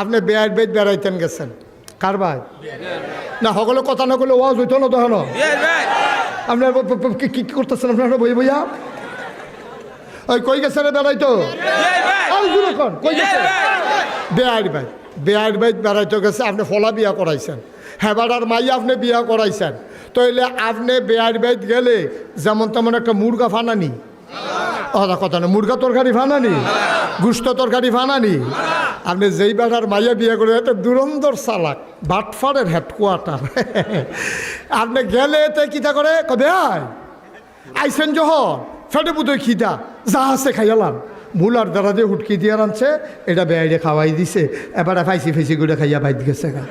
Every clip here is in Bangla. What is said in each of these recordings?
আপনি বেয়ার বেদ বেড়াইতেন গেছেন কার ভাই না সকলে কথা না করলে ওয়াজ হইতো না তখন আপনার কি করতেছেন আপনারা বই বইয়া ওই কই গেছে রে বেড়াইতো কই গেছে বেয়ার ভাই বেয়ার ভাই বেড়াইতে গেছে আপনি ফলা বিয়া করাইছেন হেবাডার মাইয়া আপনি বিয়া করাইছেন তাইলে আপনি বেয়ার বাইত গেলে যেমন তেমন একটা মুরগা ফানানি কথা না মুরগা তরকারি ফানানি গুস্ত তরকারি ফানানি আপনি যেই বেড়ার মাইয়া বিয়ে করে একটা দুরন্দর চালাক বাটফারের হেডকোয়ার্টার আপনি গেলে এতে কিতা করে কবে আইসেন জহর ফেটে পুতোয় খিদা যা আছে খাইয়ালাম মূলার দ্বারা যে হুটকি দিয়ে আনছে এটা বেয়াইরে খাওয়াই দিছে এবার ফাইসি ফাইসি করে খাইয়া বাইত গেছে গা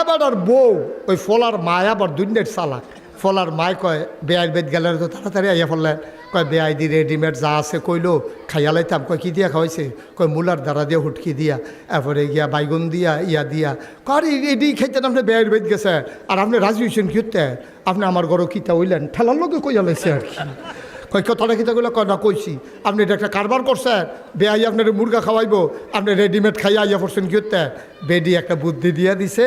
এবার আর বউ ওই ফলার মায় আবার দুনিয়ার চালাক ফলার মায় কয় বেয়াই বেদ গেলে তো তাড়াতাড়ি আইয়া ফেললেন কয় বেয়াই দি রেডিমেড যা আছে কইলো খাইয়া লাইতাম কয় কী দিয়া খাওয়াইছে কয় মূলার দ্বারা দিয়ে হুটকি দিয়া এরপরে গিয়া বাইগুন দিয়া ইয়া দিয়া কয় এডি খাইতেন আপনি বেয়াই বেদ গেছে আর আপনি রাজি হয়েছেন কি হতে আপনি আমার ঘরও কিতা হইলেন ঠেলার লোকে কইয়া লাইছে আর কি কয় কথাটা কিতাগুলো কয় না কইছি আপনি এটা একটা কারবার করছেন বেয়াই আপনার মুরগা খাওয়াইবো আপনি রেডিমেড খাইয়া আইয়া পড়ছেন কি হতে বেডি একটা বুদ্ধি দিয়া দিছে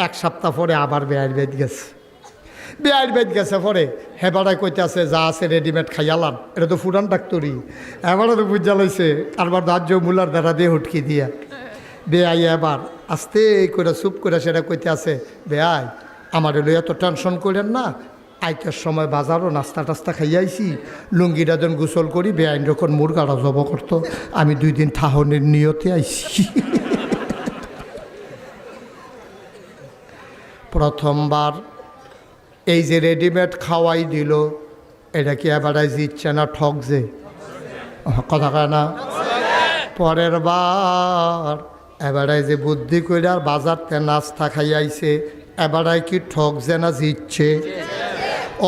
এক সপ্তাহ পরে আবার বেয়াই বেদ গেছে বেয়ার বেদ গেছে পরে হেবাড়ায় কইতে আছে যা আছে রেডিমেড খাইয়ালাম এটা তো ফুরান ডাক্তারি এবারও তো বুঝা লাইছে আরবার রাজ্য মূলার দ্বারা দিয়ে হুটকি দিয়া বেয়াই এবার আস্তে করে চুপ করে সেটা কইতে আছে বেয়াই আমার এলো এত টেনশন করেন না আইতের সময় বাজারও নাস্তা টাস্তা খাইয়াইছি লুঙ্গিটা যখন গোসল করি বেআইন যখন মুরগাটা জব করতো আমি 2 দিন থাহনের নিয়তে আইছি প্রথমবার এই যে রেডিমেড খাওয়াই দিল এটা কি এবারাই জিতছে না ঠক যে কথা কয় না পরের বার এবারাই যে বুদ্ধি করে আর বাজারতে নাস্তা খাইয়াইছে এবারাই কি ঠক যে না জিতছে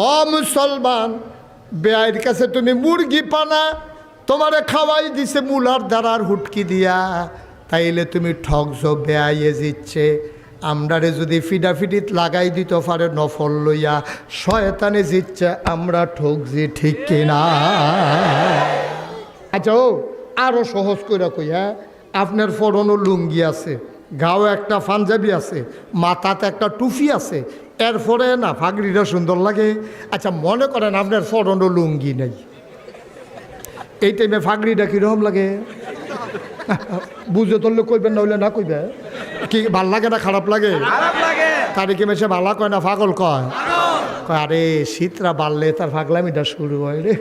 ও মুসলমান বেআইর কাছে তুমি মুরগি পানা তোমারে খাওয়াই দিছে মুলার দ্বারার হুটকি দিয়া তাইলে তুমি ঠকছো বেআইয়ে জিতছে আমরারে যদি ফিডাফিডিত লাগাই দিতে পারে নফল লইয়া শয়তানে জিতছে আমরা ঠকছি ঠিক কিনা আচ্ছা ও আরও সহজ করে কই হ্যাঁ আপনার ফরনো লুঙ্গি আছে গাও একটা পাঞ্জাবি আছে মাথাতে একটা টুপি আছে এরপরে না ফাগড়িটা সুন্দর লাগে আচ্ছা মনে করেন আপনার ফরনো লুঙ্গি নেই এই টাইমে ফাগড়িটা কীরকম লাগে বুঝে ধরলে কইবেন না হইলে না কইবে কি ভাল লাগে না খারাপ লাগে তারিখে মেশে ভালা কয় না পাগল কয় আরে শীতরা বাড়লে তার ফাগলামিটা শুরু হয় রে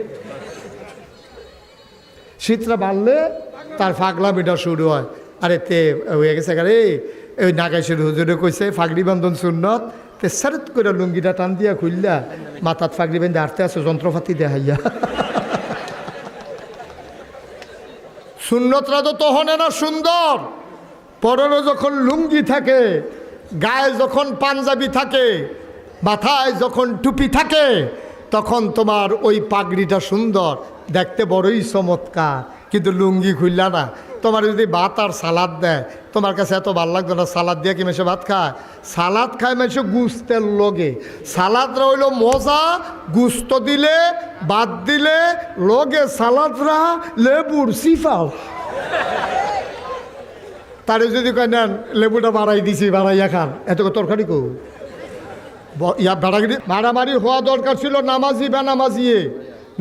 শীতরা বাড়লে তার ফাগলামিটা শুরু হয় আরে তে হয়ে গেছে রে ওই নাগাইশের হুজুরে কইছে ফাগড়ি বান্ধন সুন্নত তে সারত করে লুঙ্গিটা টান দিয়া খুললা মাথাত ফাগড়ি বেঁধে আটতে আছে যন্ত্রপাতি দেখাইয়া সুন্নতরা তো তহনে না সুন্দর পরনে যখন লুঙ্গি থাকে গায়ে যখন পাঞ্জাবি থাকে মাথায় যখন টুপি থাকে তখন তোমার ওই পাগড়িটা সুন্দর দেখতে বড়ই চমৎকার কিন্তু লুঙ্গি খুললা না তোমার যদি ভাত আর সালাদ দেয় তোমার কাছে এত ভালো লাগতো না সালাদ দিয়ে কি মেশে ভাত খায় সালাদ খায় মেশে গুস্তের লগে সালাদরা হইল মজা গুস্ত দিলে ভাত দিলে লগে সালাদরা লেবুর সিফাল তারে যদি কয় নেন লেবুটা বাড়াই দিছি বাড়াইয়া খান এত তরকারি কো ইয়া বাড়াগিরি মারামারি হওয়া দরকার ছিল নামাজি বেনামাজিয়ে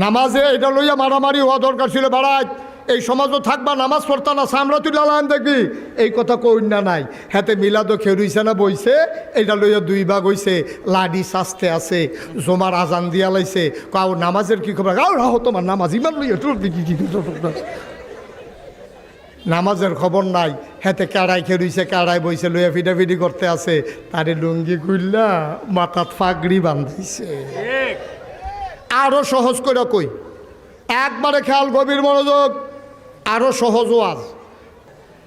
নামাজে এটা লইয়া মারামারি হওয়া দরকার ছিল বাড়াই এই সমাজও থাকবা নামাজ পড়তা না সামরা তুই লালাম দেখবি এই কথা কই না নাই হাতে মিলাদও খেরুইছে না বইছে এইটা লইয়া 2 ভাগ হইছে লাডি শাস্তে আছে জমার আজান দিয়া লাইছে কাউ নামাজের কি খবর গাও রাহো তোমার নামাজ ইমান লইয়া নামাজের খবর নাই হাতে কাড়াই খেরুইছে কাড়াই বইছে লইয়া ফিডাফিডি করতে আছে তারে লুঙ্গি খুললা মাথাত ফাগড়ি বান্ধাইছে আরো সহজ করে কই একবারে খেয়াল গভীর মনোযোগ আরও সহজ ওয়াজ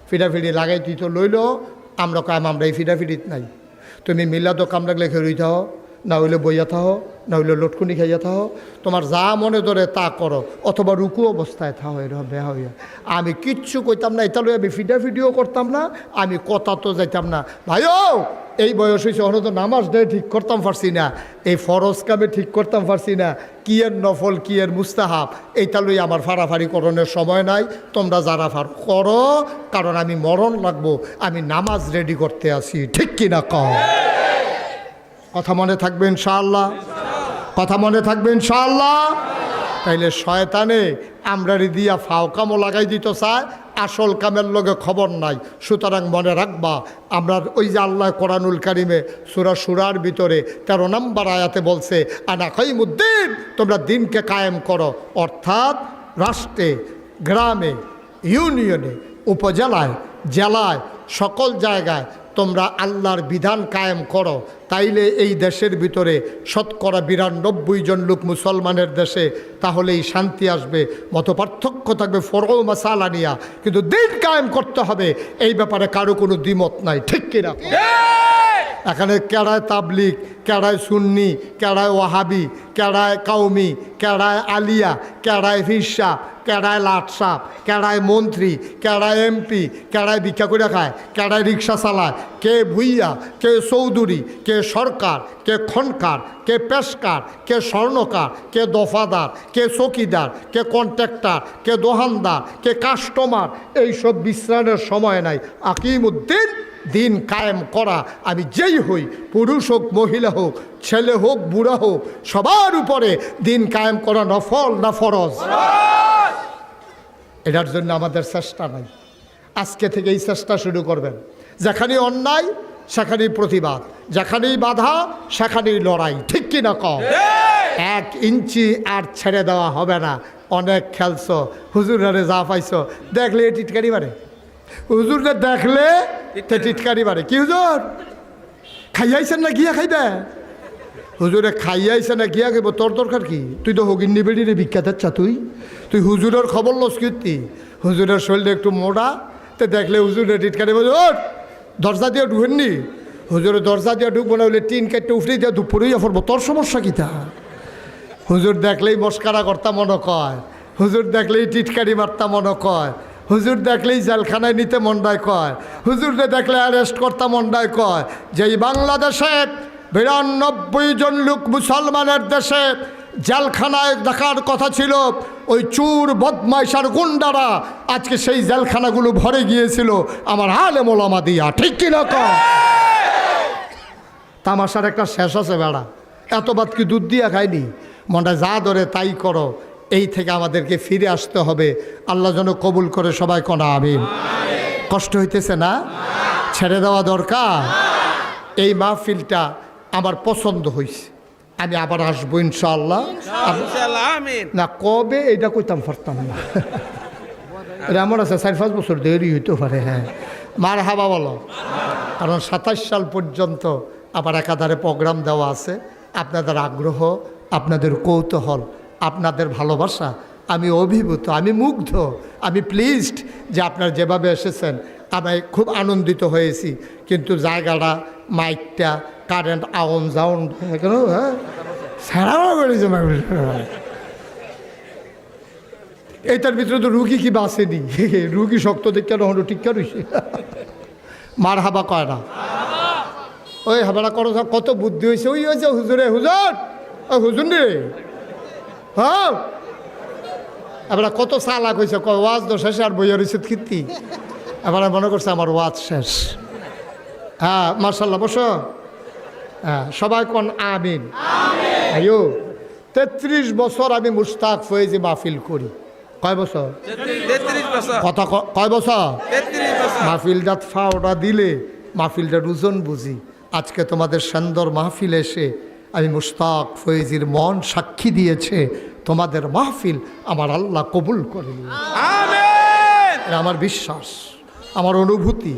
ফিডাফিডি লাগাই তুই তো লইল আমরা কাম আমরা এই ফিডাফিডিত নাই তুমি মিলাদো কাম লাগলে খেরুই থাও না হইলে বইয়া থাও না হইলে লটকুনি খাইয়া থাও তোমার যা মনে ধরে তা করো অথবা রুকু অবস্থায় থাও এরকম বেহা হইয়া আমি কিচ্ছু কইতাম না এটা লই আমি ফিডাফিডিও করতাম না আমি কথা তো যাইতাম না ভাইও এই বয়স হয়েছে অন্য তো নামাজ দেয় ঠিক করতাম পারছি না, এই ফরজ কামে ঠিক করতাম পারছি না, কি এর নফল কি এর মুস্তাহাব এইটা লই আমার ফাড়াফাড়ি করণের সময় নাই। তোমরা যারা করো, কারণ আমি মরণ লাগবো, আমি নামাজ রেডি করতে আসি, ঠিক কিনা কও? কথা মনে থাকবে ইনশাআল্লাহ, কথা মনে থাকবে ইনশাআল্লাহ। তাইলে শয়তানে আমরা দিয়া ফাও কামও লাগাই দিত চায়, আসল কামের লগে খবর নাই। সুতরাং মনে রাখবা, আমরা ওই যে আল্লাহ কোরআনুল কারিমে সূরা শুরার ভিতরে 13 নম্বর আয়াতে বলছে আনা কাইমুদ্দিন, তোমরা দিনকে কায়েম করো। অর্থাৎ রাষ্ট্রে, গ্রামে, ইউনিয়নে, উপজেলায়, জেলায়, সকল জায়গায় তোমরা আল্লাহর বিধান কায়েম করো। তাইলে এই দেশের ভিতরে শতকরা 92 জন লোক মুসলমানের দেশে, তাহলেই শান্তি আসবে। মত পার্থক্য থাকবে ফরও মাসালা নিয়া, কিন্তু দিন কায়েম করতে হবে, এই ব্যাপারে কারো কোনো দ্বিমত নাই, ঠিক কিনা? এখানে কেড়ায় তাবলিগ, কেড়ায় সুন্নি, কেড়ায় ওয়াহাবি, কেড়ায় কাউমি, কেড়ায় আলিয়া, কেড়ায় ফিরসা, কেড়ায় লাটসাপ, কেড়ায় মন্ত্রী, কেড়ায় এমপি, কেড়ায় ভিক্ষা করে খায়, কেড়ায় রিক্সা চালায়, কে ভুইয়া, কে চৌধুরী, কে সরকার, কে খনকার, কে পেশকার, কে স্বর্ণকার, কে দফাদার, কে চকিদার, কে কন্ট্রাক্টর, কে দোহানদার, কে কাস্টমার, এইসব বিশ্রামের সময় নাই। আকিমুদ্দিন, দিন কায়েম করা। আমি যেই হই, পুরুষ হোক মহিলা হোক, ছেলে হোক বুড়া হোক, সবার উপরে দিন কায়েম করা নফল না ফরজ? এটার জন্য আমাদের চেষ্টা নাই। আজকে থেকে এই চেষ্টা শুরু করবেন। যেখানে অন্যায় সেখানেই প্রতিবাদ, যেখানেই বাধা সেখানেই লড়াই, ঠিক কি না কও? 1 ইঞ্চি আর ছেড়ে দেওয়া হবে না। অনেক খেলছ, হুজুরে যা পাইছো দেখলে টিটকারি মারে, হুজুরে দেখলে টিটকারি মারে। কি হুজুর খাইয়াইছেন না গিয়া খাইবে? হুজুরে খাইয়াইছে না গিয়া খাইব, তোর দরকার কি? তুই তো হগিন্নি বেড়িরে বিখ্যাত চা, তুই হুজুরের খবর লস কীর্তি। হুজুরের শরীরে একটু মোড়া, তো দেখলে হুজুরে টিটকারি বলছে, ও দরজা দিয়ে ঢুকেননি? হুজুরে দরজা দিয়ে ঢুকবো না, বলে টিন কাটতে উফরে দিয়ে দুপুরেই পড়বো, তোর সমস্যা কী? তা হুজুর দেখলেই মস্কারা করতা মনে কয়, হুজুর দেখলেই টিটকারি মারতা মনে কয়, হুজুর দেখলেই জেলখানায় নিতে মন্ডায় কয়, হুজুরে দেখলে অ্যারেস্ট করতা মন্ডায় কয়। যেই বাংলাদেশে 92 জন লোক মুসলমানের দেশে জেলখানায় দেখার কথা ছিল, ওই চুর বদমাইশার গুন্ডারা আজকে সেই জেলখানাগুলো ভরে গিয়েছিল আমার আলেম ওলামা দিয়া, ঠিক কিনা কয়? তামাশার একটা শেষ আছে বেড়া, এত বাদ কি দুধ দিয়া খায়নি? মনটা যা ধরে তাই করো। এই থেকে আমাদেরকে ফিরে আসতে হবে। আল্লাহ যেন কবুল করে, সবাই কোনা আমিন। কষ্ট হইতেছে না? ছেড়ে দেওয়া দরকার। এই মাহফিলটা আমার পছন্দ হয়েছে, আমি আবার আসবো ইনশাআল্লাহ। না কবে এটা কইতাম পারতাম না, এটা আমার আছে 4-5 বছর দেরি হইতে পারে। হ্যাঁ, মার হাবা বলো। কারণ 27 সাল পর্যন্ত আবার একাধারে প্রোগ্রাম দেওয়া আছে। আপনাদের আগ্রহ, আপনাদের কৌতূহল, আপনাদের ভালোবাসা, আমি অভিভূত, আমি মুগ্ধ, আমি প্লিজড যে আপনারা যেভাবে এসেছেন। আমি খুব আনন্দিত হয়েছি। কিন্তু জায়গাটা, মাইকটা, কারেন্ট আউন জাউন কেন সারাও করেছে। এইটার ভিতরে তো রুগী কি বাঁচেনি, রুগী শক্ত দেখে হলো টিকা রয়েছে। মার হাবা কয় না, ওই হাবাটা করো, কত বুদ্ধি হয়েছে। ওই হয়েছে হুজুরে, হুজুর ও হুজুর রে, হ্যাঁ এবার কত চালাক হয়েছে। ওয়াজ তো শেষে আর বইয়া রয়েছে কীর্তি, এবার মনে করছে আমার ওয়াজ শেষ। হ্যাঁ মার্শাল্লাহ, বসো। হ্যাঁ সবাই কোন আমিন। আয়ো 33 বছর আমি মুশতাক ফয়েজি মাহফিল করি। কয় বছর? 33 বছর। কথা কয় বছর? 33 বছর। মাহফিলটা ফাওটা দিলে মাহফিলটা ওজন বুঝি। আজকে তোমাদের সুন্দর মাহফিল এসে আমি মুশতাক ফয়েজির মন সাক্ষী দিয়েছে, তোমাদের মাহফিল আমার আল্লাহ কবুল করে নিয়েছে। আমিন। আমার বিশ্বাস, আমার অনুভূতি।